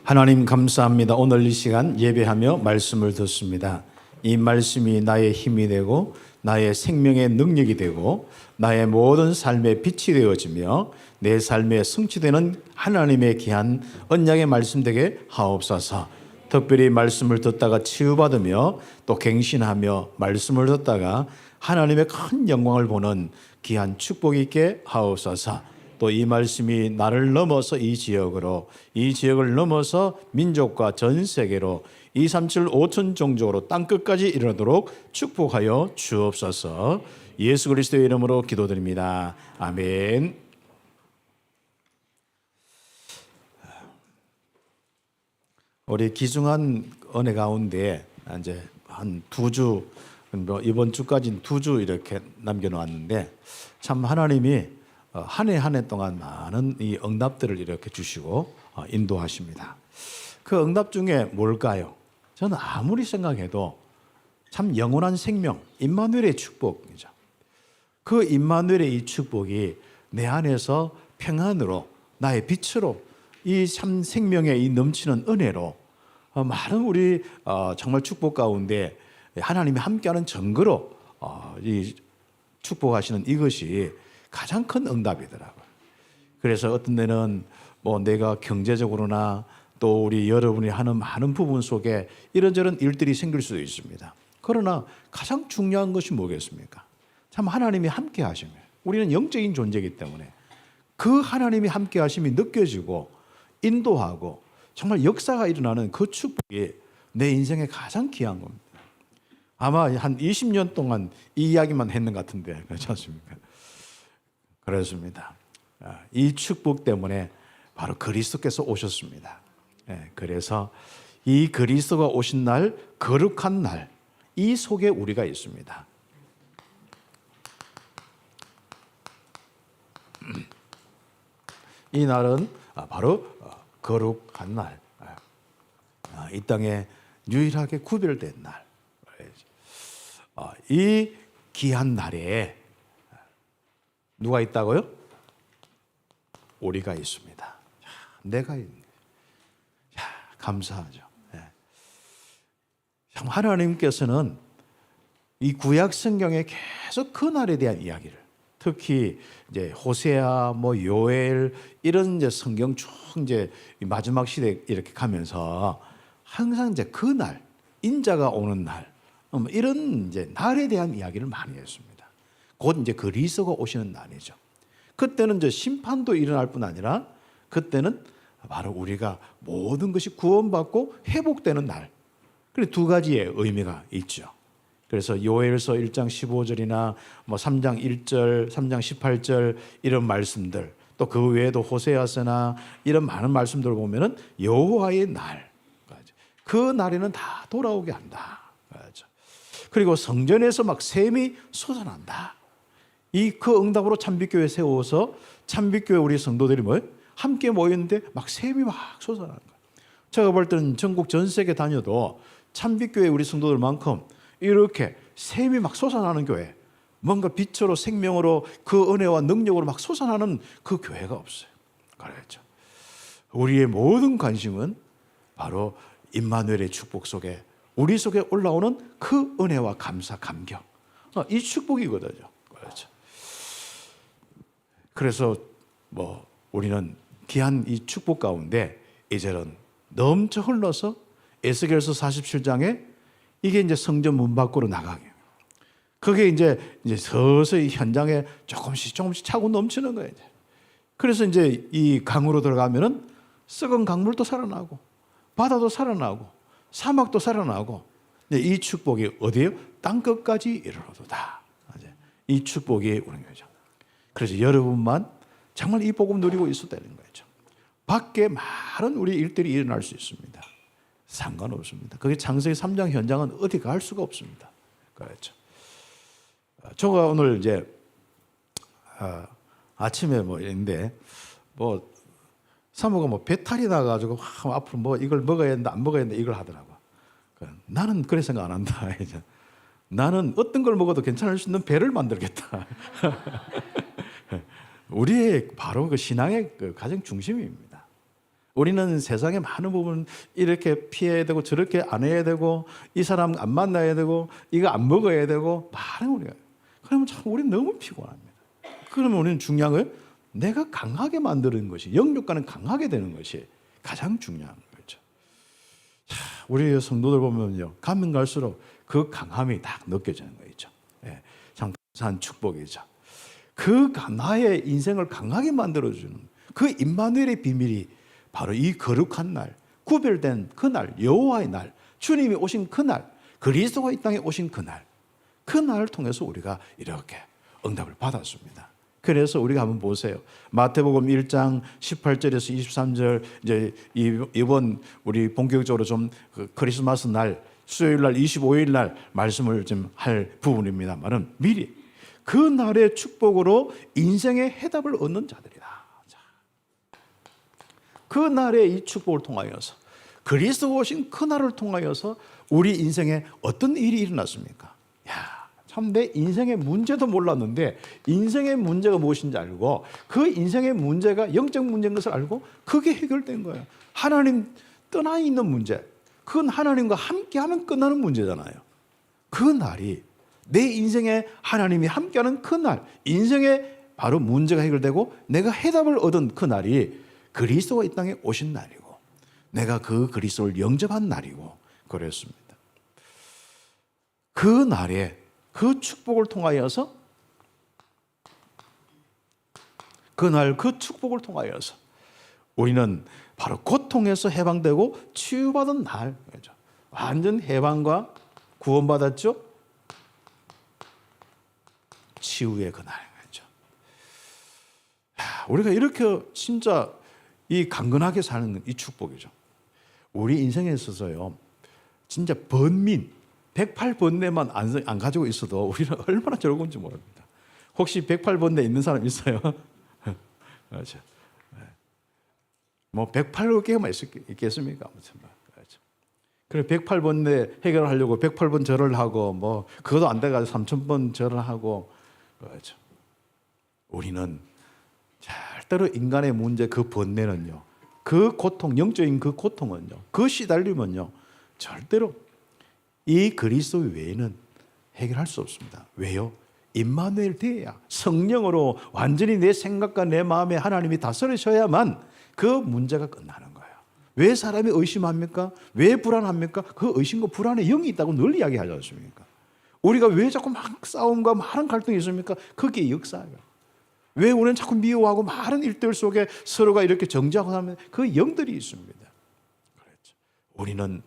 하나님 감사합니다. 오늘 이 시간 예배하며 말씀을 듣습니다. 이 말씀이 나의 힘이 되고 나의 생명의 능력이 되고 나의 모든 삶의 빛이 되어지며 내 삶에 성취되는 하나님의 귀한 언약의 말씀 되게 하옵소서. 특별히 말씀을 듣다가 치유받으며 또 갱신하며 말씀을 듣다가 하나님의 큰 영광을 보는 귀한 축복이 있게 하옵소서. 또 이 말씀이 나를 넘어서 이 지역을 넘어서 민족과 전 세계로 237 5천 종족으로 땅끝까지 이르도록 축복하여 주옵소서. 예수 그리스도의 이름으로 기도드립니다. 아멘. 우리 귀중한 은혜 가운데 이제 한 2주, 이번 주까지는 2주 이렇게 남겨놓았는데 참 하나님이 한 해 한 해 동안 많은 이 응답들을 이렇게 주시고 인도하십니다. 그 응답 중에 뭘까요? 저는 아무리 생각해도 참 영원한 생명, 임마누엘의 축복이죠. 그 임마누엘의 이 축복이 내 안에서 평안으로 나의 빛으로 이 참 생명의 이 넘치는 은혜로 많은 우리 정말 축복 가운데 하나님이 함께하는 증거로 이 축복하시는 이것이 가장 큰 응답이더라고요. 그래서 어떤 데는 뭐 내가 경제적으로나 또 우리 여러분이 하는 많은 부분 속에 이런저런 일들이 생길 수도 있습니다. 그러나 가장 중요한 것이 뭐겠습니까? 참 하나님이 함께 하심이에요. 우리는 영적인 존재이기 때문에 그 하나님이 함께 하심이 느껴지고 인도하고 정말 역사가 일어나는 그 축복이 내 인생에 가장 귀한 겁니다. 아마 한 20년 동안 이 이야기만 했는 것 같은데 그렇지 않습니까? 그렇습니다. 이 축복 때문에 바로 그리스도께서 오셨습니다. 그래서 이 그리스도가 오신 날, 거룩한 날, 이 속에 우리가 있습니다. 이 날은 바로 거룩한 날, 이 땅에 유일하게 구별된 날. 이 귀한 날에 누가 있다고요? 우리가 있습니다. 내가 있는 거예요. 감사하죠. 참 하나님께서는 이 구약 성경에 계속 그 날에 대한 이야기를, 특히 이제 호세아, 뭐 요엘 이런 이제 성경 쭉 이제 마지막 시대 이렇게 가면서 항상 이제 그 날, 인자가 오는 날, 이런 이제 날에 대한 이야기를 많이 했습니다. 곧 이제 그리스도가 오시는 날이죠. 그때는 이제 심판도 일어날 뿐 아니라 그때는 바로 우리가 모든 것이 구원받고 회복되는 날. 그래서 두 가지의 의미가 있죠. 그래서 요엘서 1장 15절이나 뭐 3장 1절, 3장 18절 이런 말씀들, 또 그 외에도 호세아서나 이런 많은 말씀들을 보면은 여호와의 날, 그 날에는 다 돌아오게 한다. 그리고 성전에서 막 샘이 솟아난다. 이 그 응답으로 참빛교회 세워서 참빛교회 우리 성도들이 뭐예요? 함께 모였는데 막 샘이 막 솟아나는 거예요. 제가 볼 때는 전국 전 세계 다녀도 참빛교회 우리 성도들만큼 이렇게 샘이 막 솟아나는 교회, 뭔가 빛으로 생명으로 그 은혜와 능력으로 막 솟아나는 그 교회가 없어요. 그렇죠. 우리의 모든 관심은 바로 임마누엘의 축복 속에 우리 속에 올라오는 그 은혜와 감사, 감격, 이 축복이거든요. 그렇죠. 그래서 뭐 우리는 귀한 이 축복 가운데 이제는 넘쳐 흘러서 에스겔서 47장에 이게 이제 성전 문 밖으로 나가게. 그게 이제 서서히 현장에 조금씩 차고 넘치는 거예요. 그래서 이제 이 강으로 들어가면은 썩은 강물도 살아나고 바다도 살아나고 사막도 살아나고 이 축복이 어디에요? 땅끝까지 이르러도다. 이 축복이 오는 거죠. 그래서 여러분만 정말 이 복음 누리고 있어야 되는 거죠. 밖에 많은 우리 일들이 일어날 수 있습니다. 상관없습니다. 그게 창세기 3장 현장은 어디 갈 수가 없습니다. 그렇죠. 제가 오늘 이제 아침에 뭐 있는데 뭐 사모가 뭐 배탈이 나가지고 앞으로 뭐 이걸 먹어야 된다 안 먹어야 된다 이걸 하더라고. 나는 그런 생각 안 한다. 나는 어떤 걸 먹어도 괜찮을 수 있는 배를 만들겠다. 우리의 바로 그 신앙의 그 가장 중심입니다. 우리는 세상의 많은 부분 이렇게 피해야 되고 저렇게 안 해야 되고 이 사람 안 만나야 되고 이거 안 먹어야 되고 많은 우리가. 그러면 참 우리는 너무 피곤합니다. 그러면 우리는 중요한 거예요. 내가 강하게 만드는 것이, 영육간은 강하게 되는 것이 가장 중요한 거죠. 우리 성도들 보면요, 가면 갈수록 그 강함이 딱 느껴지는 거 있죠. 예, 참 감사한 축복이죠. 그 나의 인생을 강하게 만들어주는 그 임마누엘의 비밀이 바로 이 거룩한 날, 구별된 그날, 여호와의 날, 주님이 오신 그날, 그리스도가 이 땅에 오신 그날, 그날을 통해서 우리가 이렇게 응답을 받았습니다. 그래서 우리가 한번 보세요. 마태복음 1장 18절에서 23절, 이제 이번 우리 본격적으로 좀 크리스마스 날, 수요일 날, 25일 날 말씀을 좀 할 부분입니다만은 미리 그 날의 축복으로 인생의 해답을 얻는 자들이다. 그 날의 이 축복을 통하여서, 그리스도가 오신 그 날을 통하여서 우리 인생에 어떤 일이 일어났습니까? 참 내 인생의 문제도 몰랐는데 인생의 문제가 무엇인지 알고 그 인생의 문제가 영적 문제인 것을 알고 그게 해결된 거예요. 하나님 떠나 있는 문제, 그건 하나님과 함께하면 끝나는 문제잖아요. 그 날이 내 인생에 하나님이 함께하는 그 날, 인생의 바로 문제가 해결되고 내가 해답을 얻은 그 날이 그리스도가 이 땅에 오신 날이고 내가 그 그리스도를 영접한 날이고 그랬습니다. 그 날에 그 축복을 통하여서 그날 그 축복을 통하여서 우리는 바로 고통에서 해방되고 치유받은 날, 완전 해방과 구원받았죠. 치유의 그날. 우리가 이렇게 진짜 이 강건하게 사는 이 축복이죠. 우리 인생에 있어서요, 진짜 번민 108번뇌만 안 가지고 있어도 우리는 얼마나 즐거운지 모릅니다. 혹시 108번뇌 있는 사람 있어요? 그렇죠. 뭐 108개만 있겠습니까? 그렇죠. 그래 108번뇌 해결하려고 108번 절을 하고 뭐 그것도 안 돼가지고 3000번 절을 하고 그렇죠. 우리는 절대로 인간의 문제 그 번뇌는요, 그 고통, 영적인 그 고통은요, 그 시달림은요, 절대로 이 그리스도 외에는 해결할 수 없습니다. 왜요? 임마누엘 되어야, 성령으로 완전히 내 생각과 내 마음에 하나님이 다스리셔야만 그 문제가 끝나는 거예요. 왜 사람이 의심합니까? 왜 불안합니까? 그 의심과 불안에 영이 있다고 늘 이야기하지 않습니까? 우리가 왜 자꾸 막 싸움과 많은 갈등이 있습니까? 그게 역사예요. 왜 우리는 자꾸 미워하고 많은 일들 속에 서로가 이렇게 정죄하고 하면 그 영들이 있습니다. 그렇죠. 우리는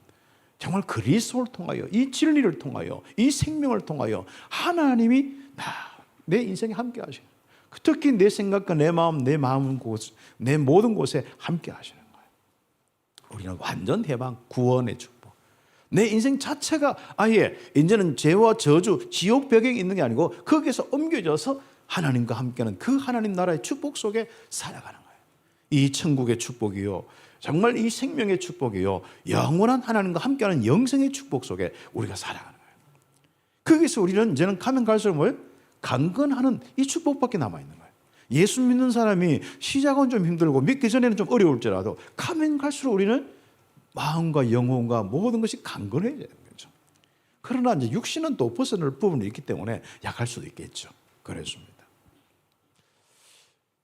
정말 그리스도를 통하여, 이 진리를 통하여, 이 생명을 통하여 하나님이 내 인생에 함께 하시는, 특히 내 생각과 내 마음, 내 모든 곳에 함께 하시는 거예요. 우리는 완전 해방, 구원의 축복. 내 인생 자체가 아예 이제는 죄와 저주, 지옥 배경이 있는 게 아니고 거기에서 옮겨져서 하나님과 함께하는 그 하나님 나라의 축복 속에 살아가는 거예요. 이 천국의 축복이요, 정말 이 생명의 축복이요, 영원한 하나님과 함께하는 영생의 축복 속에 우리가 살아가는 거예요. 거기서 우리는 이제는 가면 갈수록 뭐예요? 강건하는 이 축복밖에 남아있는 거예요. 예수 믿는 사람이 시작은 좀 힘들고 믿기 전에는 좀 어려울지라도 가면 갈수록 우리는 마음과 영혼과 모든 것이 강건해져야 되는 거죠. 그러나 이제 육신은 또 벗어날 부분이 있기 때문에 약할 수도 있겠죠. 그렇습니다.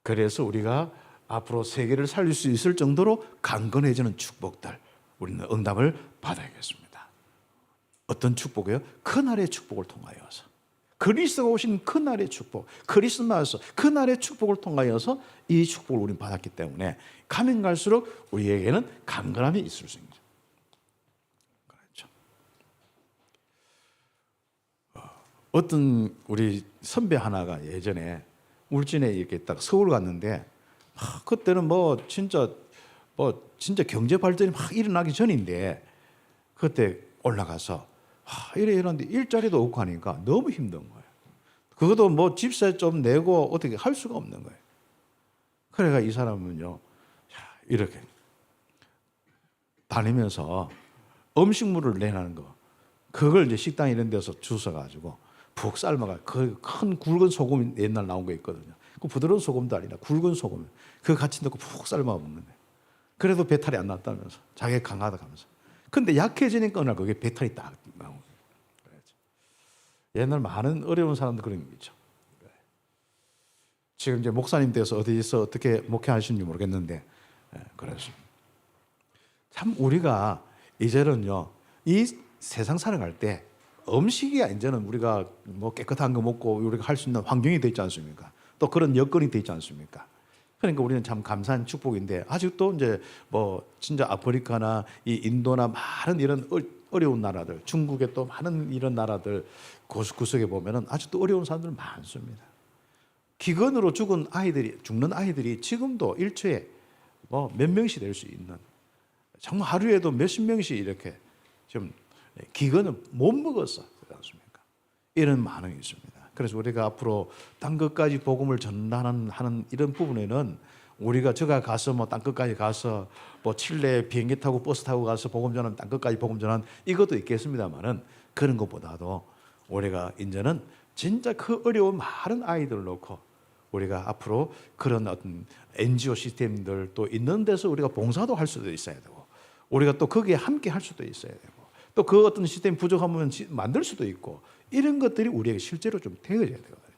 그래서 우리가 앞으로 세계를 살릴 수 있을 정도로 강건해지는 축복들, 우리는 응답을 받아야겠습니다. 어떤 축복이요? 그날의 축복을 통하여서, 그리스도가 오신 그날의 축복, 크리스마스 그날의 축복을 통하여서 이 축복을 우리는 받았기 때문에 가면 갈수록 우리에게는 강건함이 있을 수 있는 거죠. 그렇죠. 어떤 우리 선배 하나가 예전에 울진에 이렇게 딱 서울 갔는데, 그때는 진짜 경제 발전이 막 일어나기 전인데, 그때 올라가서 이러는데 일자리도 없고 하니까 너무 힘든 거예요. 그것도 집세 좀 내고 어떻게 할 수가 없는 거예요. 그래가 이 사람은요, 이렇게 다니면서 음식물을 내놓는 거, 그걸 이제 식당 이런 데서 주워가지고 푹 삶아가, 그 큰 굵은 소금 옛날 나온 거 있거든요. 그 부드러운 소금도 아니라 굵은 소금, 그거 같이 넣고 푹 삶아 먹는 거예요. 그래도 배탈이 안 났다면서. 자기가 강하다 하면서. 근데 약해지니까 어느 날 그게 배탈이 딱 나오고. 옛날 많은 어려운 사람들 그런 게 있죠. 지금 이제 목사님 돼서 어디서 어떻게 목회하시는지 모르겠는데, 그래서 참 우리가 이제는요, 이 세상 살아갈 때 음식이 이제는 우리가 뭐 깨끗한 거 먹고 우리가 할 수 있는 환경이 돼 있지 않습니까? 또 그런 여건이 돼 있지 않습니까? 그러니까 우리는 참 감사한 축복인데, 아직도 이제 뭐 진짜 아프리카나 이 인도나 많은 이런 어려운 나라들, 중국에 또 많은 이런 나라들 구석에 보면은 아직도 어려운 사람들 많습니다. 기근으로 죽는 아이들이 지금도 일초에 뭐 몇 명씩 될 수 있는, 정말 하루에도 몇십 명씩 이렇게 좀 기근을 못 먹었어, 그렇지 않습니까? 이런 반응이 있습니다. 그래서 우리가 앞으로 땅 끝까지 복음을 전하는 이런 부분에는 우리가 저가 가서 뭐 땅 끝까지 가서 뭐 칠레 비행기 타고 버스 타고 가서 복음 전하는, 땅 끝까지 복음 전하는 이것도 있겠습니다만은, 그런 것보다도 우리가 이제는 진짜 그 어려운 많은 아이들을 놓고 우리가 앞으로 그런 어떤 NGO 시스템들 또 있는 데서 우리가 봉사도 할 수도 있어야 되고, 우리가 또 거기에 함께 할 수도 있어야 되고, 또 그 어떤 시스템 부족하면 만들 수도 있고, 이런 것들이 우리에게 실제로 좀 되어져야 되거든요.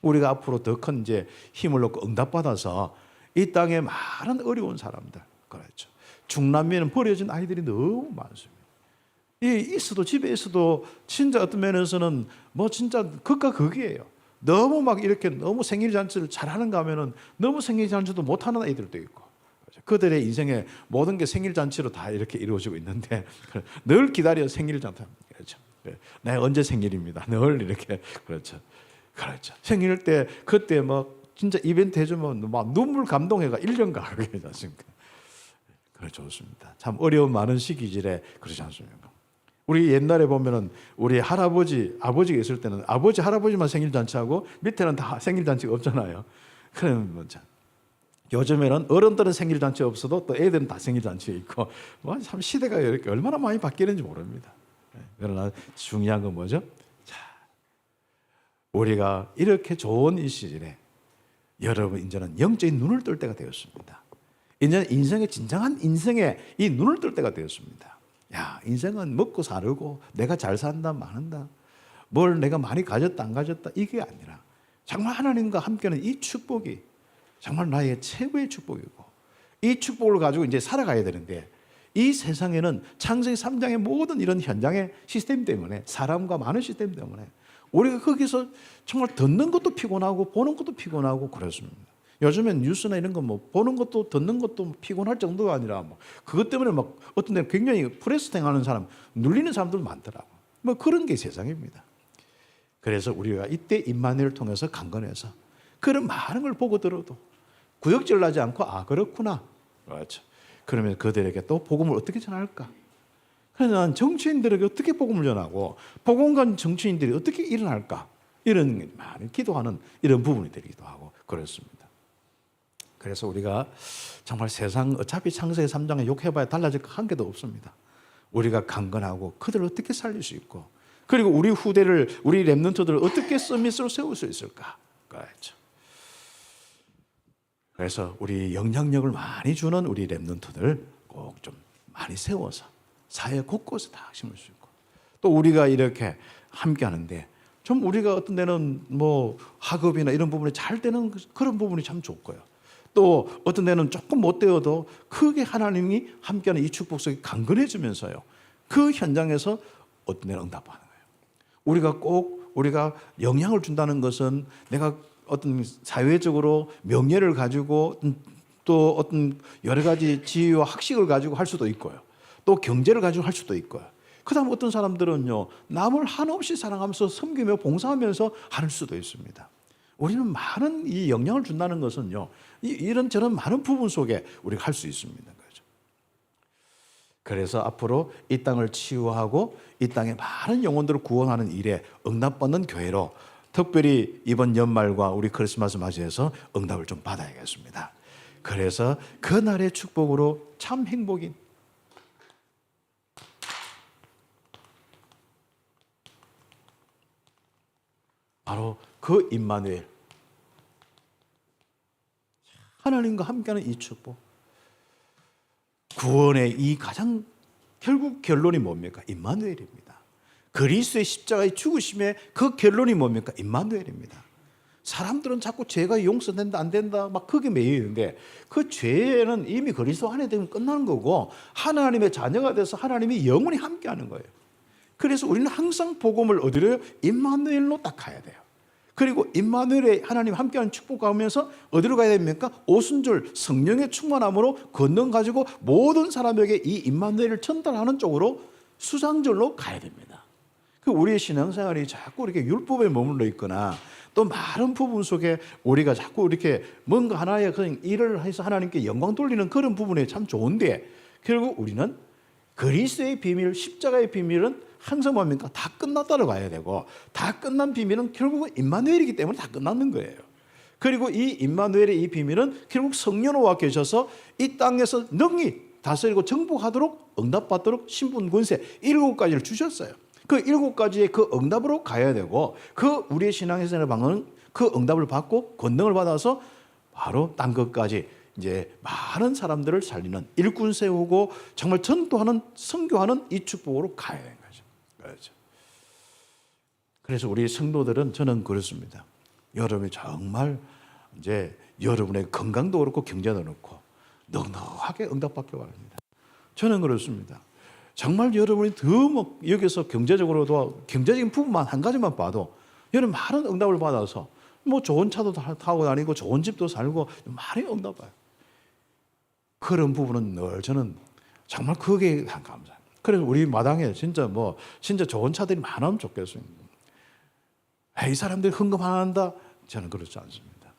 우리가 앞으로 더 큰 이제 힘을 얻고 응답받아서 이 땅에 많은 어려운 사람들, 그렇죠. 중남미에는 버려진 아이들이 너무 많습니다. 있어도 집에 있어도 진짜 어떤 면에서는 뭐 진짜 극과 극이에요. 너무 막 이렇게 너무 생일 잔치를 잘하는가 하면은 너무 생일 잔치도 못하는 아이들도 있고, 그들의 인생의 모든 게 생일 잔치로 다 이렇게 이루어지고 있는데 늘 기다려 생일 잔치. 그렇죠. 내 언제 생일입니다. 늘 이렇게. 그렇죠. 생일 때 그때 막 진짜 이벤트 해주면 막 눈물 감동해가 1년 가게 되지 않습니까? 그래 좋습니다. 참 어려운 많은 시기질에 그러지 않습니까? 우리 옛날에 보면은 우리 아버지가 있을 때는 할아버지만 생일 잔치하고 밑에는 다 생일 잔치가 없잖아요. 그러면 뭐 참. 요즘에는 어른들은 생일 잔치 없어도 또 애들은 다 생일 잔치에 있고, 뭐 참 시대가 이렇게 얼마나 많이 바뀌는지 모릅니다. 그러나 중요한 건 뭐죠? 자, 우리가 이렇게 좋은 이 시절에 여러분 이제는 영적인 눈을 뜰 때가 되었습니다. 이제는 진정한 인생에 이 눈을 뜰 때가 되었습니다. 야, 인생은 먹고 사르고 내가 잘 산다 많은다, 뭘 내가 많이 가졌다 안 가졌다, 이게 아니라 정말 하나님과 함께하는 이 축복이 정말 나의 최고의 축복이고, 이 축복을 가지고 이제 살아가야 되는데, 이 세상에는 창세기 3장의 모든 이런 현장의 시스템 때문에, 사람과 많은 시스템 때문에 우리가 거기서 정말 듣는 것도 피곤하고 보는 것도 피곤하고 그렇습니다. 요즘엔 뉴스나 이런 거 뭐 보는 것도 듣는 것도 피곤할 정도가 아니라 뭐 그것 때문에 막 어떤 데 굉장히 프레스 행하는 사람, 눌리는 사람들 많더라고. 뭐 그런 게 세상입니다. 그래서 우리가 이때 임마누엘을 통해서 강건해서 그런 많은 걸 보고 들어도 구역질 나지 않고, 아 그렇구나, 그렇죠. 그러면 그들에게 또 복음을 어떻게 전할까? 그래서 난 정치인들에게 어떻게 복음을 전하고 복음관 정치인들이 어떻게 일어날까? 이런 많이 기도하는 이런 부분이 되기도 하고 그렇습니다. 그래서 우리가 정말 세상 어차피 창세기 3장에 욕해봐야 달라질 거 한 개도 없습니다. 우리가 강건하고 그들을 어떻게 살릴 수 있고, 그리고 우리 후대를, 우리 렘넌트들을 어떻게 서밋으로 세울 수 있을까? 그렇죠. 그래서 우리 영향력을 많이 주는 우리 렘넌트들 꼭 좀 많이 세워서 사회 곳곳에 다 심을 수 있고, 또 우리가 이렇게 함께 하는데 좀 우리가 어떤 데는 뭐 학업이나 이런 부분이 잘 되는 그런 부분이 참 좋고요. 또 어떤 데는 조금 못 되어도 크게 하나님이 함께하는 이 축복 속에 강건해지면서요, 그 현장에서 어떤 데는 응답하는 거예요. 우리가 영향을 준다는 것은 내가 어떤 사회적으로 명예를 가지고 또 어떤 여러 가지 지위와 학식을 가지고 할 수도 있고요, 또 경제를 가지고 할 수도 있고요. 그 다음 어떤 사람들은요, 남을 한없이 사랑하면서 섬기며 봉사하면서 할 수도 있습니다. 우리는 많은 이 영향을 준다는 것은요, 이런저런 많은 부분 속에 우리가 할 수 있습니다. 그래서 앞으로 이 땅을 치유하고 이 땅의 많은 영혼들을 구원하는 일에 응답받는 교회로, 특별히 이번 연말과 우리 크리스마스 맞이해서 응답을 좀 받아야겠습니다. 그래서 그날의 축복으로 참 행복인, 바로 그 임마누엘, 하나님과 함께하는 이 축복, 구원의 이 가장 결국 결론이 뭡니까? 임마누엘입니다. 그리스도의 십자가의 죽으심의 그 결론이 뭡니까? 임마누엘입니다. 사람들은 자꾸 죄가 용서된다 안 된다 막 거기에 매여 있는데 그 죄는 이미 그리스도 안에 되면 끝나는 거고 하나님의 자녀가 돼서 하나님이 영원히 함께하는 거예요. 그래서 우리는 항상 복음을 어디로요? 임마누엘로 딱 가야 돼요. 그리고 임마누엘의 하나님 함께하는 축복 가면서 어디로 가야 됩니까? 오순절 성령의 충만함으로 권능 가지고 모든 사람에게 이 임마누엘을 전달하는 쪽으로 수장절로 가야 됩니다. 그 우리의 신앙생활이 자꾸 이렇게 율법에 머물러 있거나 또 많은 부분 속에 우리가 자꾸 이렇게 뭔가 하나의 그냥 일을 해서 하나님께 영광 돌리는 그런 부분에 참 좋은데 결국 우리는 그리스도의 비밀, 십자가의 비밀은 항상 뭡니까? 다 끝났다고 봐야 되고 다 끝난 비밀은 결국은 임마누엘이기 때문에 다 끝났는 거예요. 그리고 이 임마누엘의 이 비밀은 결국 성령으로 계셔서 이 땅에서 능히 다스리고 정복하도록 응답받도록 신분 권세 7가지를 주셨어요. 그 7가지의 그 응답으로 가야 되고 그 우리의 신앙에서의 방은 그 응답을 받고 권능을 받아서 바로 땅 끝까지 이제 많은 사람들을 살리는 일꾼 세우고 정말 전도하는 선교하는 이 축복으로 가야 되는 거죠. 그렇죠. 그래서 우리 성도들은 저는 그렇습니다. 여러분이 정말 이제 여러분의 건강도 그렇고 경제도 그렇고 넉넉하게 응답받기 바랍니다. 저는 그렇습니다. 정말 여러분이 더 여기서 경제적으로도 경제적인 부분만 한 가지만 봐도 여러분 많은 응답을 받아서 뭐 좋은 차도 타고 다니고 좋은 집도 살고 많이 응답해요. 그런 부분은 늘 저는 정말 그게 감사해요. 그래서 우리 마당에 진짜 진짜 좋은 차들이 많으면 좋겠습니다. 이 사람들이 헌금 안 한다? 저는 그렇지 않습니다.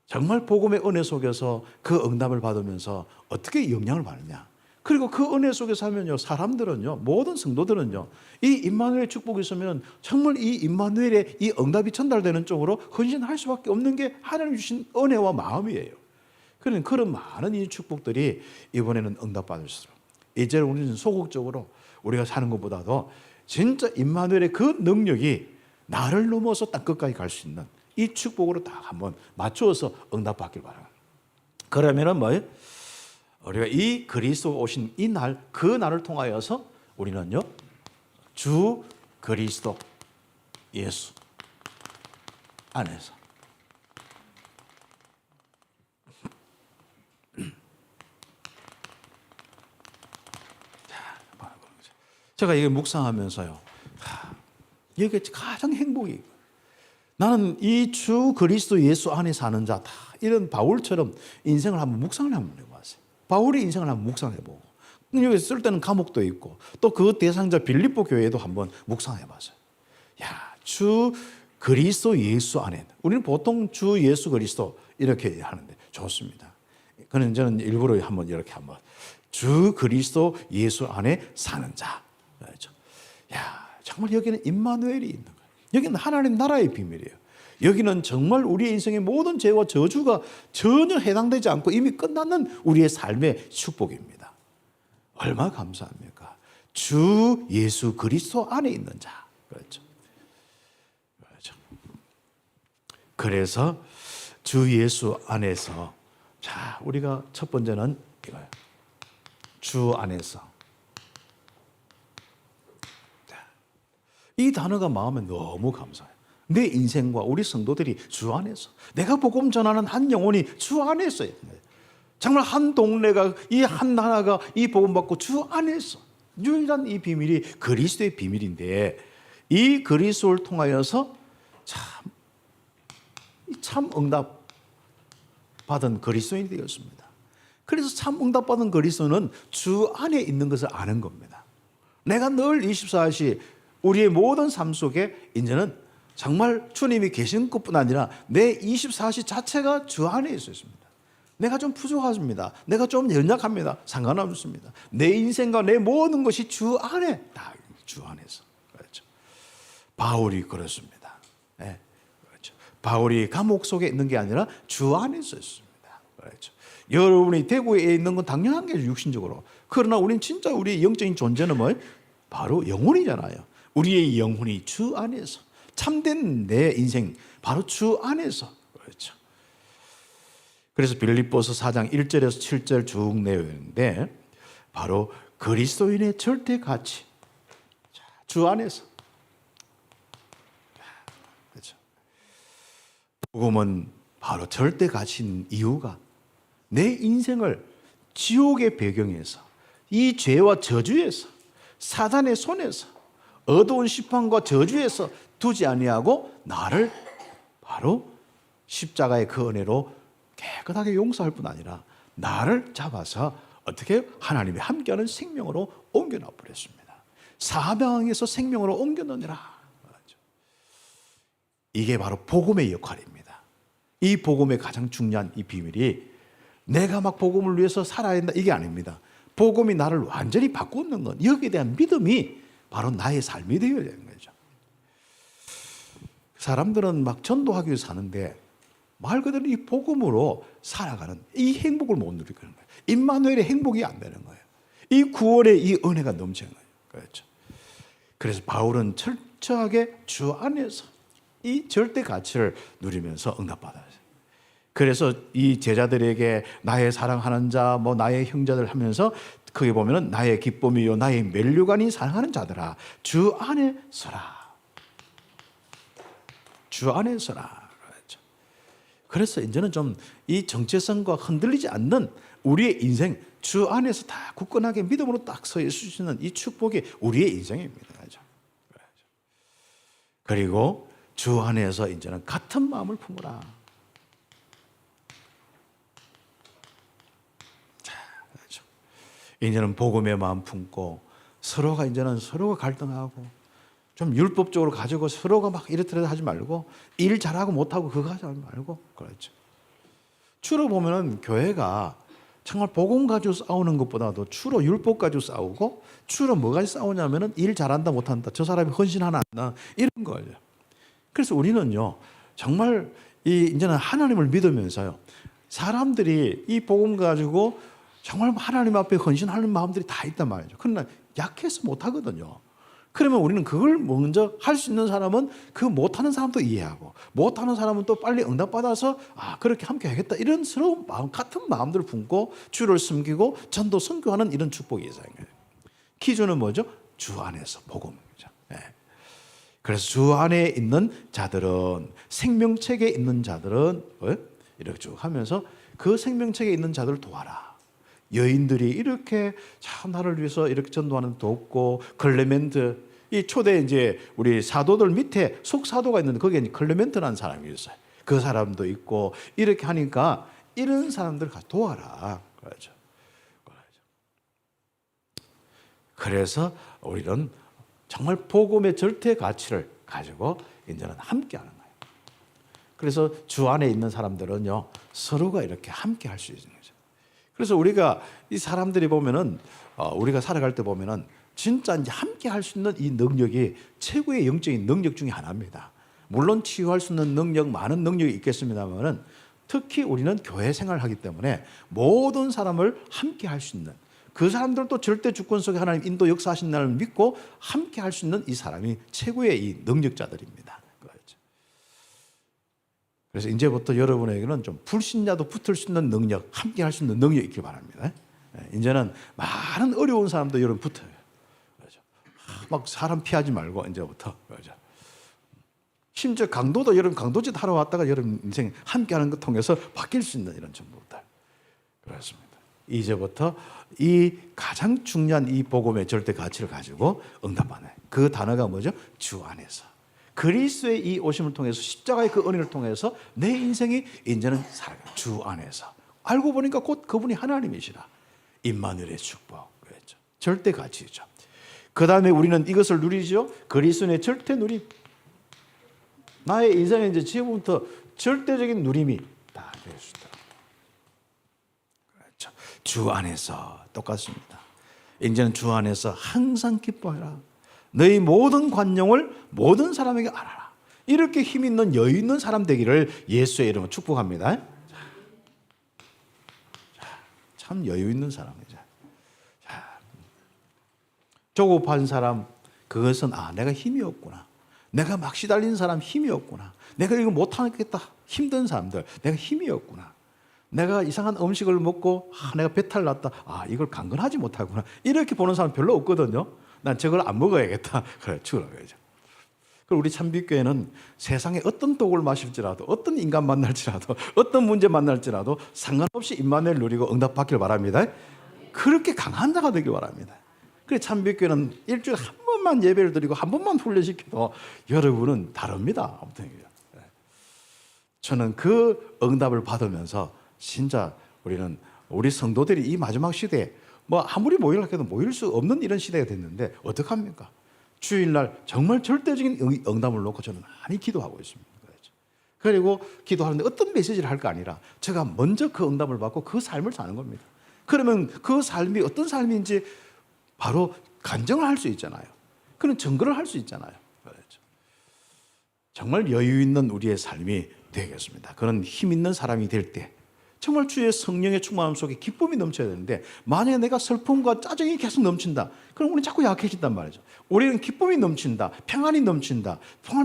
정말 복음의 은혜 속에서 그 응답을 받으면서 어떻게 영향을 받느냐? 그리고 그 은혜 속에 살면요, 사람들은요, 모든 성도들은요, 이 임마누엘의 축복이 있으면 정말 이 임마누엘의 이 응답이 전달되는 쪽으로 헌신할 수밖에 없는 게 하나님 주신 은혜와 마음이에요. 그런 많은 이 축복들이 이번에는 응답받을수록 이제 우리는 소극적으로 우리가 사는 것보다도 진짜 임마누엘의 그 능력이 나를 넘어서 땅 끝까지 갈 수 있는 이 축복으로 딱 한번 맞추어서 응답받길 바랍니다. 그러면은 뭐예요? 우리가 이 그리스도 오신 이 날, 그 날을 통하여서 우리는요, 주 그리스도 예수 안에서 제가 이게 묵상하면서요, 이게 가장 행복이 나는 이 주 그리스도 예수 안에 사는 자다. 이런 바울처럼 인생을 한번 묵상을 한번 해봤어요. 바울의 인생을 한번 묵상해보고 여기 쓸 때는 감옥도 있고 또 그 대상자 빌립보 교회도 한번 묵상해봤어요. 주 그리스도 예수 안에 우리는 보통 주 예수 그리스도 이렇게 하는데 좋습니다. 그는 저는 일부러 한번 주 그리스도 예수 안에 사는 자. 그렇죠. 정말 여기는 임마누엘이 있는 거예요. 여기는 하나님 나라의 비밀이에요. 여기는 정말 우리의 인생의 모든 죄와 저주가 전혀 해당되지 않고 이미 끝나는 우리의 삶의 축복입니다. 얼마나 감사합니까? 주 예수 그리스도 안에 있는 자. 그렇죠. 그래서 주 예수 안에서 우리가 첫 번째는 이거예요. 주 안에서. 이 단어가 마음에 너무 감사해요. 내 인생과 우리 성도들이 주 안에서 내가 복음 전하는 한 영혼이 주 안에서 정말 한 동네가 이 한 나라가 이 복음 받고 주 안에서 유일한 이 비밀이 그리스도의 비밀인데 이 그리스도를 통하여서 참 응답 받은 그리스도인이 되었습니다. 그래서 참 응답 받은 그리스도는 주 안에 있는 것을 아는 겁니다. 내가 늘 24시 우리의 모든 삶 속에 이제는 정말 주님이 계신 것뿐 아니라 내 24시 자체가 주 안에 있습니다. 내가 좀 부족합니다. 내가 좀 연약합니다. 상관없습니다. 내 인생과 내 모든 것이 주 안에 다 주 안에서. 그렇죠. 바울이 그렇습니다. 네, 그렇죠. 바울이 감옥 속에 있는 게 아니라 주 안에서 있습니다. 그렇죠. 여러분이 대구에 있는 건 당연한 게 육신적으로. 그러나 우리는 진짜 우리의 영적인 존재는 바로 영혼이잖아요. 우리의 영혼이 주 안에서. 참된 내 인생 바로 주 안에서. 그렇죠. 그래서 빌립보서 4장 1절에서 7절 쭉 내용인데 바로 그리스도인의 절대 가치. 주 안에서. 그렇죠. 복음은 바로 절대 가치인 이유가 내 인생을 지옥의 배경에서, 이 죄와 저주에서, 사단의 손에서, 어두운 심판과 저주에서 두지 아니하고 나를 바로 십자가의 그 은혜로 깨끗하게 용서할 뿐 아니라 나를 잡아서 어떻게 하나님이 함께하는 생명으로 옮겨놔 버렸습니다. 사망에서 생명으로 옮겨놓으라. 이게 바로 복음의 역할입니다. 이 복음의 가장 중요한 이 비밀이 내가 막 복음을 위해서 살아야 된다 이게 아닙니다. 복음이 나를 완전히 바꾸는 것, 여기에 대한 믿음이 바로 나의 삶이 되어야 되는 거죠. 사람들은 막 전도하기 위해서 사는데 말 그대로 이 복음으로 살아가는 이 행복을 못 누리는 거예요. 임마누엘의 행복이 안 되는 거예요. 이 구원의 이 은혜가 넘치는 거예요. 그렇죠. 그래서 바울은 철저하게 주 안에서 이 절대 가치를 누리면서 응답받아요. 그래서 이 제자들에게 나의 사랑하는 자, 뭐 나의 형제들 하면서 거기 보면은 나의 기쁨이요 나의 멜류관이 사랑하는 자들아 주 안에 서라. 주 안에 서라. 그렇죠. 그래서 이제는 좀 이 정체성과 흔들리지 않는 우리의 인생 주 안에서 다 굳건하게 믿음으로 딱 서 있을 수 있는 이 축복이 우리의 인생입니다. 그렇죠. 그리고 주 안에서 이제는 같은 마음을 품으라. 그렇죠. 이제는 복음의 마음 품고 서로가 이제는 서로가 갈등하고 좀 율법적으로 가지고 서로가 막 이렇더라도 하지 말고 일 잘하고 못하고 그거 하지 말고 그렇죠. 주로 보면은 교회가 정말 복음 가지고 싸우는 것보다도 주로 율법 가지고 싸우고 주로 뭐 가지고 싸우냐면은 일 잘한다 못한다 저 사람이 헌신하나 안 하나 이런 거예요. 그래서 우리는요 정말 이제는 하나님을 믿으면서요 사람들이 이 복음 가지고 정말 하나님 앞에 헌신하는 마음들이 다 있단 말이죠. 그러나 약해서 못하거든요. 그러면 우리는 그걸 먼저 할 수 있는 사람은 그 못하는 사람도 이해하고 못하는 사람은 또 빨리 응답받아서 그렇게 함께 하겠다 이런 서러운 마음 같은 마음들을 품고 주를 섬기고 전도 선교하는 이런 축복이 있어요. 기준은 뭐죠? 주 안에서 복음이죠. 네. 그래서 주 안에 있는 자들은 생명책에 있는 자들은 이렇게 쭉 하면서 그 생명책에 있는 자들을 도와라. 여인들이 이렇게 참 나를 위해서 이렇게 전도하는 돕고 클레멘트 이 초대 이제 우리 사도들 밑에 속사도가 있는데 거기에 클레멘트라는 사람이 있어요. 그 사람도 있고 이렇게 하니까 이런 사람들 가서 도와라. 그렇죠. 그래서 우리는 정말 복음의 절대 가치를 가지고 이제는 함께하는 거예요. 그래서 주 안에 있는 사람들은요 서로가 이렇게 함께 할 수 있는 거죠. 그래서 우리가 이 사람들이 보면은 우리가 살아갈 때 보면은 진짜 이제 함께 할 수 있는 이 능력이 최고의 영적인 능력 중에 하나입니다. 물론 치유할 수 있는 능력, 많은 능력이 있겠습니다만은 특히 우리는 교회 생활을 하기 때문에 모든 사람을 함께 할 수 있는 그 사람들도 절대 주권 속에 하나님 인도 역사하신 날을 믿고 함께 할 수 있는 이 사람이 최고의 이 능력자들입니다. 그래서 이제부터 여러분에게는 좀 불신자도 붙을 수 있는 능력, 함께 할 수 있는 능력이 있길 바랍니다. 이제는 많은 어려운 사람도 여러분 붙어요. 그렇죠. 막 사람 피하지 말고 이제부터. 그렇죠. 심지어 강도도 여러분 강도짓 하러 왔다가 여러분 인생 함께하는 것 통해서 바뀔 수 있는 이런 정보들. 그렇습니다. 이제부터 이 가장 중요한 이 복음의 절대 가치를 가지고 응답하는 그 단어가 뭐죠? 주 안에서. 그리스도의 이 오심을 통해서 십자가의 그 은혜를 통해서 내 인생이 이제는 살아가 주 안에서 알고 보니까 곧 그분이 하나님이시라. 임마누엘의 축복. 그랬죠. 절대 가치죠. 그 다음에 우리는 이것을 누리죠. 그리스도의 절대 누림. 나의 인생에 이제 지금부터 절대적인 누림이 다 될 수 있다. 그렇죠. 주 안에서 똑같습니다. 이제는 주 안에서 항상 기뻐해라. 너희 모든 관용을 모든 사람에게 알아라. 이렇게 힘 있는 여유 있는 사람 되기를 예수의 이름으로 축복합니다. 참 여유 있는 사람이죠. 조급한 사람 그것은 내가 힘이 없구나. 내가 막 시달리는 사람 힘이 없구나. 내가 이거 못하겠다. 힘든 사람들 내가 힘이 없구나. 내가 이상한 음식을 먹고 내가 배탈 났다. 이걸 강건하지 못하구나. 이렇게 보는 사람 별로 없거든요. 난 저걸 안 먹어야겠다. 그래, 죽어야죠. 그리고 우리 참빛교회는 세상에 어떤 독을 마실지라도, 어떤 인간 만날지라도, 어떤 문제 만날지라도 상관없이 임마누엘 누리고 응답받기를 바랍니다. 그렇게 강한 자가 되길 바랍니다. 그래서 참빛교회는 일주일에 한 번만 예배를 드리고 한 번만 훈련시켜도 여러분은 다릅니다. 아무튼 저는 그 응답을 받으면서 진짜 우리 성도들이 이 마지막 시대에 아무리 모이려고 해도 모일 수 없는 이런 시대가 됐는데 어떡합니까? 주일날 정말 절대적인 응답을 놓고 저는 많이 기도하고 있습니다. 그리고 기도하는데 어떤 메시지를 할 거 아니라 제가 먼저 그 응답을 받고 그 삶을 사는 겁니다. 그러면 그 삶이 어떤 삶인지 바로 간증을 할 수 있잖아요. 그런 증거를 할 수 있잖아요. 정말 여유 있는 우리의 삶이 되겠습니다. 그런 힘 있는 사람이 될 때 정말 주의 성령의 충만함 속에 기쁨이 넘쳐야 되는데, 만약에 내가 슬픔과 짜증이 계속 넘친다, 그럼 우리는 자꾸 약해진단 말이죠. 우리는 기쁨이 넘친다, 평안이 넘친다,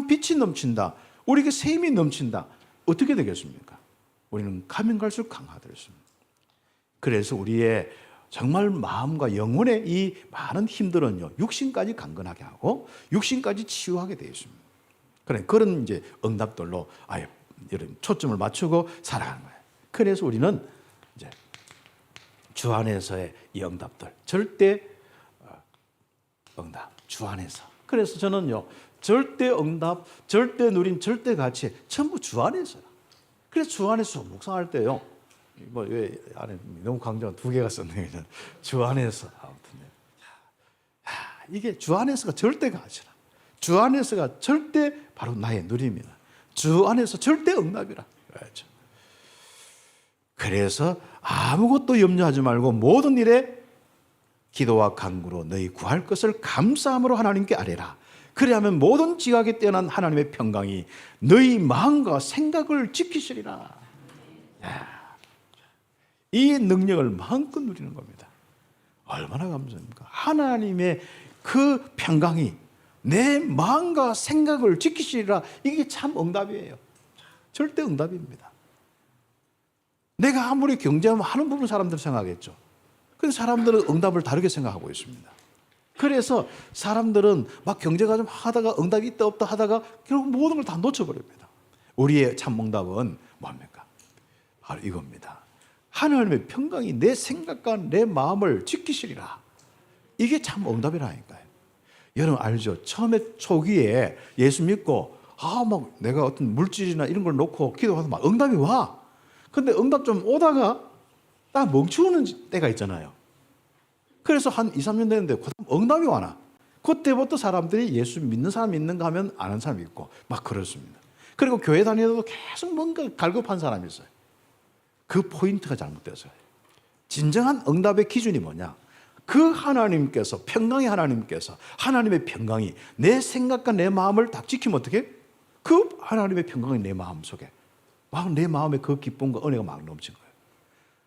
빛이 넘친다, 우리에게 새 힘이 넘친다. 어떻게 되겠습니까? 우리는 가면 갈수록 강화되었습니다. 그래서 우리의 정말 마음과 영혼의 이 많은 힘들은요, 육신까지 강건하게 하고 육신까지 치유하게 되어 있습니다. 그런 이제 응답들로 이런 초점을 맞추고 살아가는 거예요. 그래서 우리는 이제 주 안에서의 이 응답들, 절대 응답, 주 안에서. 그래서 저는요, 절대 응답, 절대 누림, 절대 가치 전부 주 안에서요. 그래서 주 안에서 묵상할 때요, 왜 안에 너무 강조한 두 개가 썼네요. 주 안에서. 아무튼 이게 주 안에서가 절대 가치라. 주 안에서가 절대 바로 나의 누림이라. 주 안에서 절대 응답이라. 그렇죠. 그래서 아무것도 염려하지 말고 모든 일에 기도와 간구로 너희 구할 것을 감사함으로 하나님께 아뢰라. 그리하면 모든 지각에 뛰어난 하나님의 평강이 너희 마음과 생각을 지키시리라. 이 능력을 마음껏 누리는 겁니다. 얼마나 감사합니까? 하나님의 그 평강이 내 마음과 생각을 지키시리라. 이게 참 응답이에요. 절대 응답입니다. 내가 아무리 경쟁하면 하는 부분 사람들 생각하겠죠. 근데 사람들은 응답을 다르게 생각하고 있습니다. 그래서 사람들은 막 경쟁을 좀 하다가 응답이 있다 없다 하다가 결국 모든 걸 다 놓쳐버립니다. 우리의 참 응답은 뭡니까? 바로 이겁니다. 하나님의 평강이 내 생각과 내 마음을 지키시리라. 이게 참 응답이라니까요. 여러분 알죠? 처음에 초기에 예수 믿고 막 내가 어떤 물질이나 이런 걸 놓고 기도하다 막 응답이 와. 근데 응답 좀 오다가 딱 멈추는 때가 있잖아요. 그래서 한 2, 3년 됐는데 응답이 와나. 그때부터 사람들이 예수 믿는 사람이 있는가 하면 아는 사람이 있고 막 그렇습니다. 그리고 교회 다니다도 계속 뭔가 갈급한 사람이 있어요. 그 포인트가 잘못돼서요. 진정한 응답의 기준이 뭐냐? 그 하나님께서, 평강의 하나님께서, 하나님의 평강이 내 생각과 내 마음을 딱 지키면 어떻게? 그 하나님의 평강이 내 마음 속에 막 내 마음에 그 기쁨과 은혜가 막 넘친 거예요.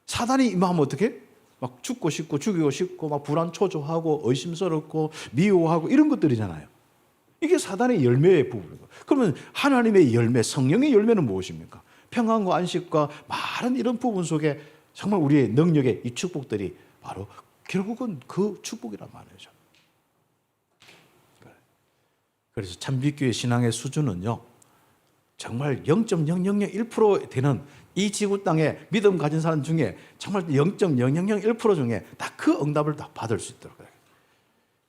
사단이 임하면 어떻게? 막 죽고 싶고 죽이고 싶고 막 불안 초조하고 의심스럽고 미워하고 이런 것들이잖아요. 이게 사단의 열매의 부분이고. 그러면 하나님의 열매, 성령의 열매는 무엇입니까? 평안과 안식과 많은 이런 부분 속에 정말 우리의 능력의 이 축복들이 바로 결국은 그 축복이란 말이죠. 그래서 참빛교회 신앙의 수준은요, 정말 0.0001% 되는 이 지구 땅에 믿음 가진 사람 중에 정말 0.0001% 중에 딱 그 응답을 다 받을 수 있도록.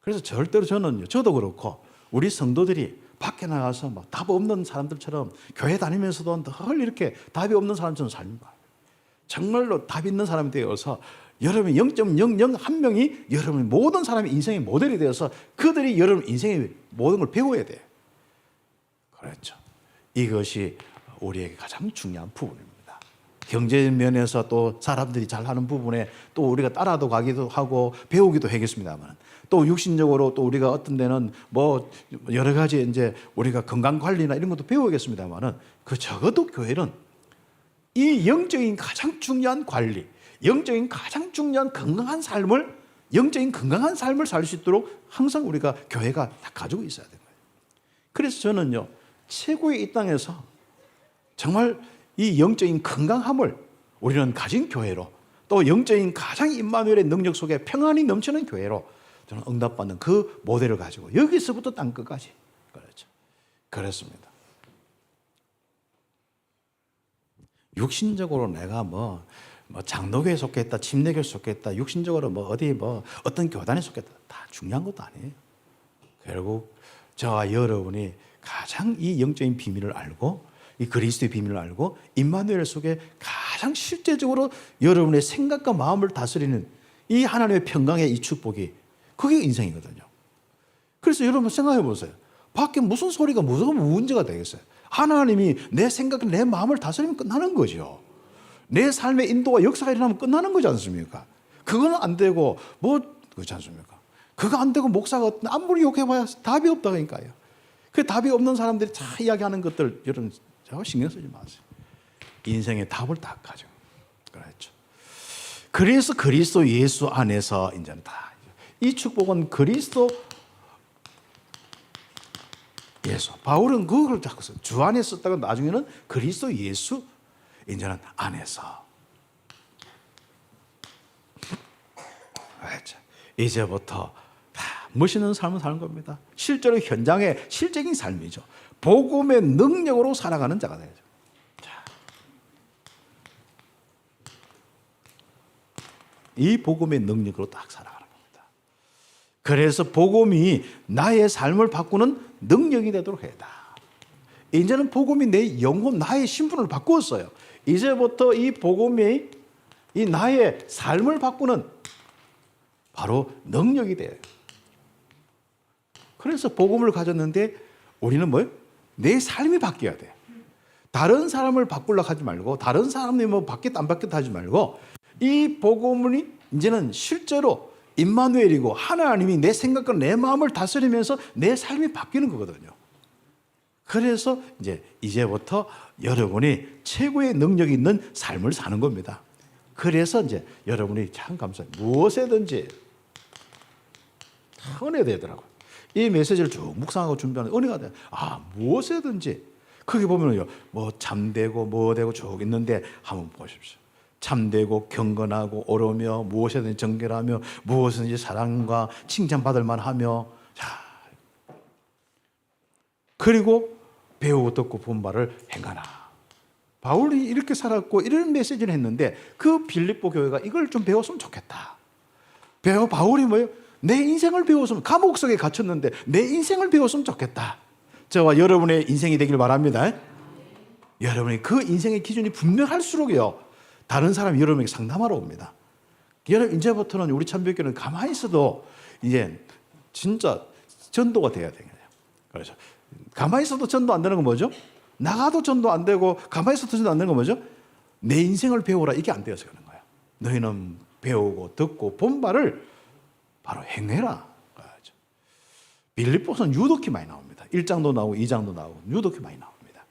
그래서 절대로 저도 그렇고 우리 성도들이 밖에 나가서 막 답 없는 사람들처럼 교회 다니면서도 늘 이렇게 답이 없는 사람처럼 사는 거예요. 정말로 답 있는 사람이 되어서 여러분이 0.001명이 여러분 모든 사람의 인생의 모델이 되어서 그들이 여러분 인생의 모든 걸 배워야 돼요. 그렇죠. 이것이 우리에게 가장 중요한 부분입니다. 경제 면에서 또 사람들이 잘하는 부분에 또 우리가 따라도 가기도 하고 배우기도 하겠습니다만, 또 육신적으로 또 우리가 어떤 데는 뭐 여러 가지 이제 우리가 건강 관리나 이런 것도 배우겠습니다만은, 그 적어도 교회는 이 영적인 가장 중요한 관리, 영적인 가장 중요한 건강한 삶을, 영적인 건강한 삶을 살 수 있도록 항상 우리가 교회가 다 가지고 있어야 되는 거예요. 그래서 저는요, 최고의 이 땅에서 정말 이 영적인 건강함을 우리는 가진 교회로, 또 영적인 가장 임마누엘의 능력 속에 평안이 넘치는 교회로 저는 응답받는 그 모델을 가지고 여기서부터 땅 끝까지 그렇죠. 그렇습니다. 육신적으로 내가 뭐 장로교에 속했다, 침례교에 속했다, 육신적으로 어떤 교단에 속했다, 다 중요한 것도 아니에요. 결국 저와 여러분이 가장 이 영적인 비밀을 알고, 이 그리스도의 비밀을 알고, 임마누엘 속에 가장 실제적으로 여러분의 생각과 마음을 다스리는 이 하나님의 평강의 이 축복이, 그게 인생이거든요. 그래서 여러분 생각해 보세요. 밖에 무슨 소리가 무슨 문제가 되겠어요? 하나님이 내 생각과 내 마음을 다스리면 끝나는 거죠. 내 삶의 인도와 역사가 일어나면 끝나는 거지 않습니까? 그거는 안 되고 그렇지 않습니까? 그거 안 되고 목사가 아무리 욕해봐야 답이 없다니까요. 그 답이 없는 사람들이 다 이야기하는 것들 여러분 신경 쓰지 마세요. 인생의 답을 다 가져. 그렇죠. 그래서 그리스도 예수 안에서 이제는 다 이 축복은 그리스도 예수. 바울은 그걸 자꾸 써. 주 안에 썼다가 나중에는 그리스도 예수 이제는 안에서. 그렇죠. 이제부터 다 멋있는 삶을 사는 겁니다. 실제로 현장의 실적인 삶이죠. 복음의 능력으로 살아가는 자가 되죠. 이 복음의 능력으로 딱 살아가는 겁니다. 그래서 복음이 나의 삶을 바꾸는 능력이 되도록 해다. 이제는 복음이 내 영혼, 나의 신분을 바꾸었어요. 이제부터 이 복음이 이 나의 삶을 바꾸는 바로 능력이 돼요. 그래서 복음을 가졌는데 우리는 뭐예요? 내 삶이 바뀌어야 돼. 다른 사람을 바꾸려고 하지 말고, 다른 사람이 바뀌었다 안 바뀌었다 하지 말고, 이 복음이 이제는 실제로 임마누엘이고 하나님이 내 생각과 내 마음을 다스리면서 내 삶이 바뀌는 거거든요. 그래서 이제부터 여러분이 최고의 능력이 있는 삶을 사는 겁니다. 그래서 여러분이 참 감사해요. 무엇이든지 은혜 되더라고요. 이 메시지를 쭉 묵상하고 준비하는 은혜가 돼요. 무엇이든지 거기 보면요, 잠되고 뭐되고 쭉 있는데 한번 보십시오. 참되고 경건하고 오르며 무엇이든지 정결하며 무엇이든지 사랑과 칭찬받을 만하며, 그리고 배우고 듣고 본 바를 행하라. 바울이 이렇게 살았고 이런 메시지를 했는데 그 빌립보 교회가 이걸 좀 배웠으면 좋겠다. 바울이 뭐예요? 내 인생을 배웠으면, 감옥 속에 갇혔는데 내 인생을 배웠으면 좋겠다. 저와 여러분의 인생이 되길 바랍니다. 여러분이 그 인생의 기준이 분명할수록요, 다른 사람이 여러분에게 상담하러 옵니다. 여러분, 이제부터는 우리 참배교회는 가만히 있어도 이제 진짜 전도가 돼야 되겠네요. 그래서 가만히 있어도 전도 안 되는 건 뭐죠? 나가도 전도 안 되고 가만히 있어도 전도 안 되는 건 뭐죠? 내 인생을 배우라, 이게 안 되어서 그런 거예요. 너희는 배우고 듣고 본 바를 바로 행해라. 빌립보서는 유독히 많이 나옵니다. 1장도 나오고 2장도 나오고 유독히 많이 나옵니다.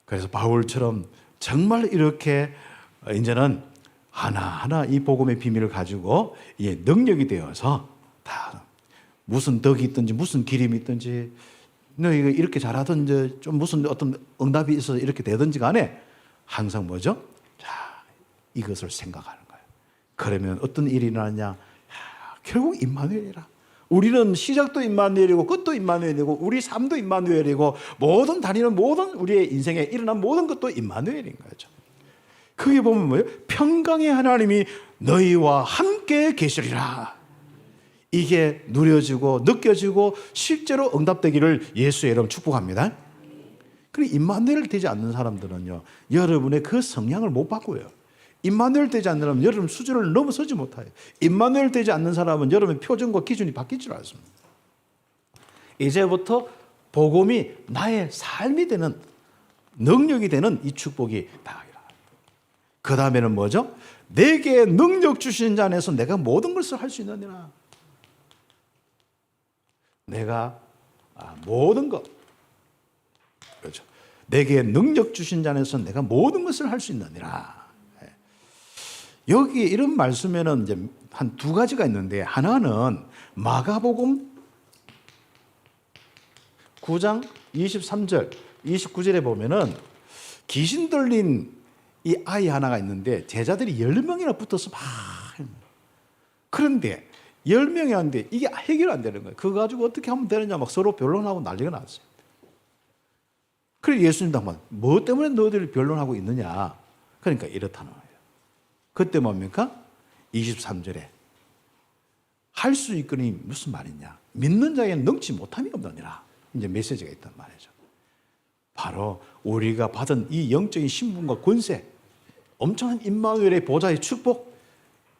그래서 바울처럼 정말 이렇게 이제는 하나하나 이 복음의 비밀을 가지고 능력이 되어서 다 무슨 덕이 있든지 무슨 기림이 있든지 너희가 이렇게 잘하든지 좀 무슨 어떤 응답이 있어서 이렇게 되든지 간에 항상 뭐죠? 이것을 생각하는 거예요. 그러면 어떤 일이 일어나냐? 결국 임마누엘이라. 우리는 시작도 임마누엘이고 끝도 임마누엘이고 우리 삶도 임마누엘이고 모든 다니는 모든 우리의 인생에 일어난 모든 것도 임마누엘인 거죠. 그게 보면 뭐예요? 평강의 하나님이 너희와 함께 계시리라. 이게 누려지고 느껴지고 실제로 응답되기를 예수의 이름 축복합니다. 그리고 임마누엘 되지 않는 사람들은요, 여러분의 그 성향을 못 바꾸어요. 임마누엘 되지 않는 사람은 여러분 수준을 넘어서지 못해요. 임마누엘 되지 않는 사람은 여러분의 표정과 기준이 바뀌지 않습니다. 이제부터 복음이 나의 삶이 되는, 능력이 되는 이 축복이 다. 그 다음에는 뭐죠? 내게 능력 주신 자 안에서 내가 모든 것을 할 수 있느니라. 내가 모든 것, 그렇죠. 내게 능력 주신 자 안에서 내가 모든 것을 할 수 있느니라. 여기 이런 말씀에는 이제 한 두 가지가 있는데, 하나는 마가복음 9장 23절, 29절에 보면은 귀신 들린 이 아이 하나가 있는데 제자들이 10명이나 붙어서 막 그런데 10명이 하는데 이게 해결 안 되는 거예요. 그거 가지고 어떻게 하면 되느냐 막 서로 변론하고 난리가 났어요. 그래서 예수님도 한번 뭐 때문에 너희들이 변론하고 있느냐. 그러니까 이렇다는 거예요. 그때 뭡니까? 23절에 할 수 있거니 무슨 말이냐. 믿는 자에게는 능치 못함이 없느니라. 이제 메시지가 있단 말이죠. 바로 우리가 받은 이 영적인 신분과 권세, 엄청난 임마누엘의 보좌의 축복,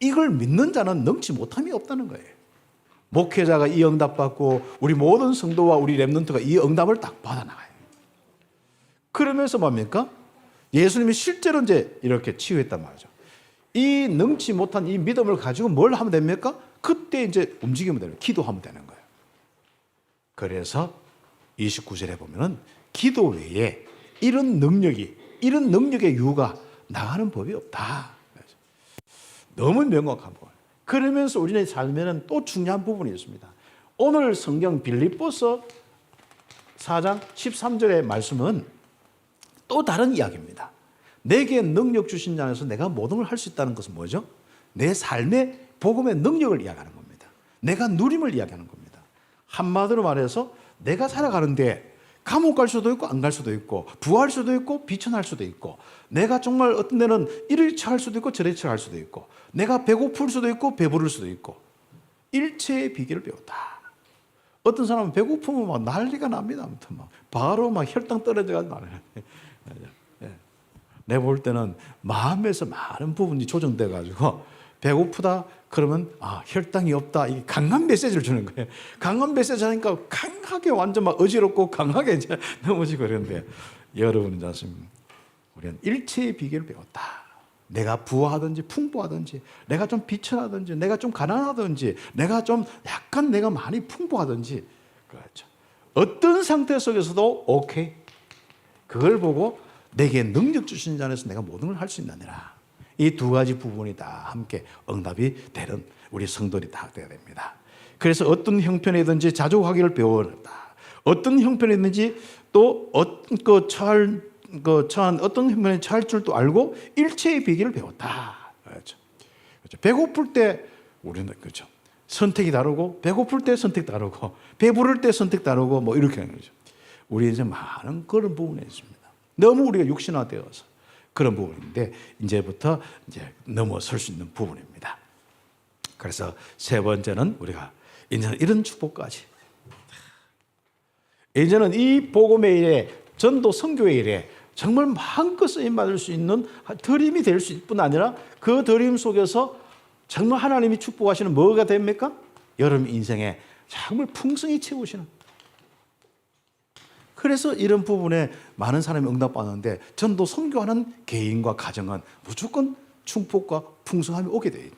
이걸 믿는 자는 능치 못함이 없다는 거예요. 목회자가 이 응답 받고 우리 모든 성도와 우리 렘넌트가 이 응답을 딱 받아나가요. 그러면서 뭡니까? 예수님이 실제로 이제 이렇게 치유했단 말이죠. 이 능치 못한 이 믿음을 가지고 뭘 하면 됩니까? 그때 이제 움직이면 되는 거예요. 기도하면 되는 거예요. 그래서 29절에 보면은 기도 외에 이런 능력의 유가 나가는 법이 없다. 너무 명확한 부분. 그러면서 우리의 삶에는 또 중요한 부분이 있습니다. 오늘 성경 빌립보서 4장 13절의 말씀은 또 다른 이야기입니다. 내게 능력 주신 자 안에서 내가 모든 걸 할 수 있다는 것은 뭐죠? 내 삶의 복음의 능력을 이야기하는 겁니다. 내가 누림을 이야기하는 겁니다. 한마디로 말해서 내가 살아가는데 감옥 갈 수도 있고 안 갈 수도 있고 부할 수도 있고 비천할 수도 있고 내가 정말 어떤 데는 이를 처할 수도 있고 저를 처할 수도 있고 내가 배고플 수도 있고 배부를 수도 있고 일체의 비결을 배웠다. 어떤 사람은 배고프면 막 난리가 납니다. 아무튼 막 바로 막 혈당 떨어져가지고 말해요. 내가 볼 때는 마음에서 많은 부분이 조정돼 가지고 배고프다 그러면 혈당이 없다. 이게 강한 메시지를 주는 거예요. 강한 메시지 하니까 강하게 완전 막 어지럽고 강하게 이제 넘어지고 그러는데 여러분은 않습니까? 우리는 일체의 비결을 배웠다. 내가 부하든지 풍부하든지 내가 좀 비천하든지 내가 좀 가난하든지 내가 좀 약간 내가 많이 풍부하든지 그렇죠. 어떤 상태 속에서도 오케이. 그걸 보고 내게 능력 주신 자 안에서 내가 모든 걸 할 수 있느니라. 이 두 가지 부분이 다 함께 응답이 되는 우리 성도들이 다 되어야 됩니다. 그래서 어떤 형편이든지 자족하기를 배워라. 어떤 형편이든지 또 처한 어떤 형편에 처할 줄도 알고 일체의 비결을 배웠다. 그렇죠. 배고플 때 우리는 그렇죠. 선택이 다르고 배고플 때 선택 다르고 배부를 때 선택 다르고 뭐 이렇게 하는 거죠. 우리 이제 많은 그런 부분이 있습니다. 너무 우리가 육신화되어서 그런 부분인데 이제부터 이제 넘어설 수 있는 부분입니다. 그래서 세 번째는 우리가 이제는 이런 축복까지. 이제는 이 복음의 일에 전도 선교의 일에 정말 마음껏 쓰임 받을 수 있는 드림이 될 뿐 아니라 그 드림 속에서 정말 하나님이 축복하시는 뭐가 됩니까? 여러분 인생에 정말 풍성히 채우시는. 그래서 이런 부분에 많은 사람이 응답받는데 전도 선교하는 개인과 가정은 무조건 축복과 풍성함이 오게 되어 있네요.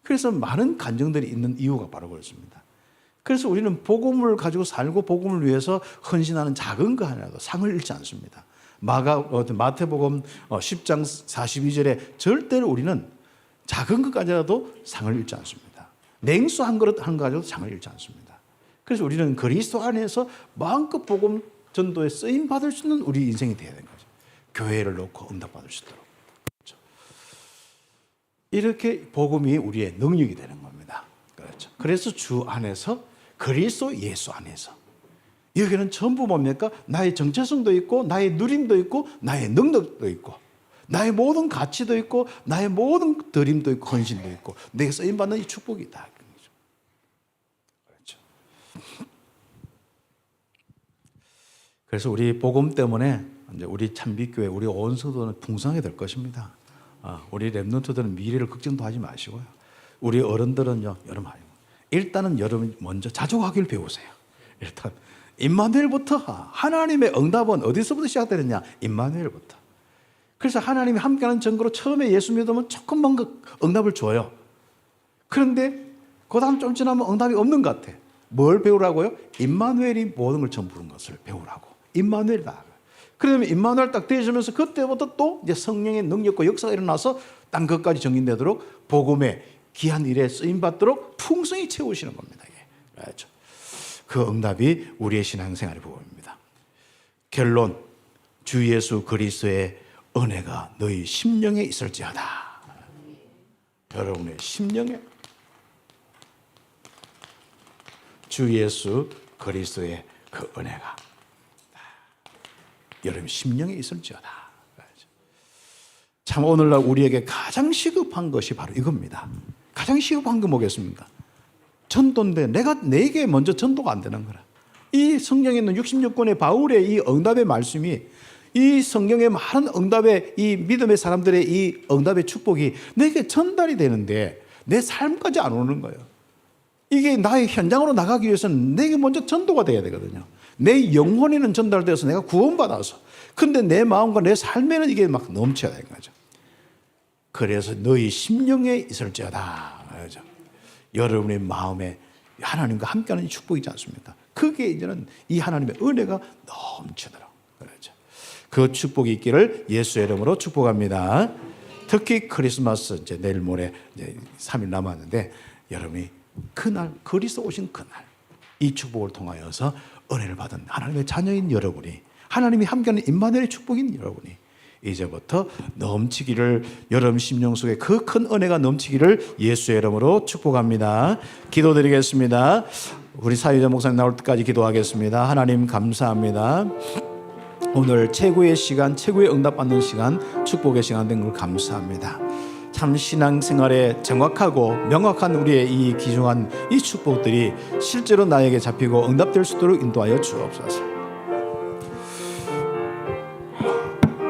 그래서 많은 간증들이 있는 이유가 바로 그렇습니다. 그래서 우리는 복음을 가지고 살고 복음을 위해서 헌신하는 작은 거 하나라도 상을 잃지 않습니다. 마태복음 10장 42절에 절대로 우리는 작은 것까지라도 상을 잃지 않습니다. 냉수 한 그릇 한 가지도 상을 잃지 않습니다. 그래서 우리는 그리스도 안에서 마음껏 복음 전도에 쓰임 받을 수 있는 우리 인생이 되어야 되는 거죠. 교회를 놓고 응답받을 수 있도록. 그렇죠. 이렇게 복음이 우리의 능력이 되는 겁니다. 그렇죠. 그래서 주 안에서 그리스도 예수 안에서 여기는 전부 뭡니까? 나의 정체성도 있고 나의 누림도 있고 나의 능력도 있고 나의 모든 가치도 있고 나의 모든 드림도 있고 헌신도 있고 내게 쓰임 받는 이 축복이 다. 그렇죠. 그래서 우리 복음 때문에 이제 우리 참빛교회 우리 온 성도는 풍성하게 될 것입니다. 우리 렘넌트들은 미래를 걱정도 하지 마시고요. 우리 어른들은요, 여러분 일단은 여러분 먼저 자족하기를 배우세요. 일단 임마누엘부터 하나님의 응답은 어디서부터 시작되느냐? 임마누엘부터. 그래서 하나님이 함께하는 증거로 처음에 예수 믿으면 조금만 응답을 줘요. 그런데 그 다음 좀 지나면 응답이 없는 것 같아. 뭘 배우라고요? 임마누엘이 모든 걸 처음 부른 것을 배우라고. 임마누엘이다. 그러면 임마누엘 딱 되어지면서 그때부터 또 이제 성령의 능력과 역사가 일어나서 땅 끝까지 정인되도록 복음의 귀한 일에 쓰임 받도록 풍성히 채우시는 겁니다. 그렇죠. 그 응답이 우리의 신앙생활의 부분입니다. 결론, 주 예수 그리스도의 은혜가 너희 심령에 있을지어다. 여러분의 심령에 주 예수 그리스도의 그 은혜가 여러분 심령에 있을지어다. 참 오늘날 우리에게 가장 시급한 것이 바로 이겁니다. 가장 시급한 게 뭐겠습니까? 전도인데 내게 먼저 전도가 안 되는 거라. 이 성경에 있는 66권의 바울의 이 응답의 말씀이 이 성경의 많은 응답의 이 믿음의 사람들의 이 응답의 축복이 내게 전달이 되는데 내 삶까지 안 오는 거예요. 이게 나의 현장으로 나가기 위해서는 내게 먼저 전도가 돼야 되거든요. 내 영혼에는 전달되어서 내가 구원받아서, 근데 내 마음과 내 삶에는 이게 막 넘쳐야 되는 거죠. 그래서 너희 심령에 있을지어다. 그렇죠? 여러분의 마음에 하나님과 함께하는 축복이지 않습니까? 그게 이제는 이 하나님의 은혜가 넘치더라고요. 그렇죠? 그 축복이 있기를 예수의 이름으로 축복합니다. 특히 크리스마스 이제 내일 모레 이제 3일 남았는데 여러분이 그날 그리스도 오신 그날 이 축복을 통하여서 은혜를 받은 하나님의 자녀인 여러분이, 하나님이 함께하는 임마누엘의 축복인 여러분이 이제부터 넘치기를, 여러분 심령 속에 그 큰 은혜가 넘치기를 예수의 이름으로 축복합니다. 기도드리겠습니다. 우리 사유자 목사님 나올 때까지 기도하겠습니다. 하나님 감사합니다. 오늘 최고의 시간, 최고의 응답받는 시간, 축복의 시간 된 걸 감사합니다. 참 신앙생활에 정확하고 명확한 우리의 이 귀중한 이 축복들이 실제로 나에게 잡히고 응답될 수 있도록 인도하여 주옵소서.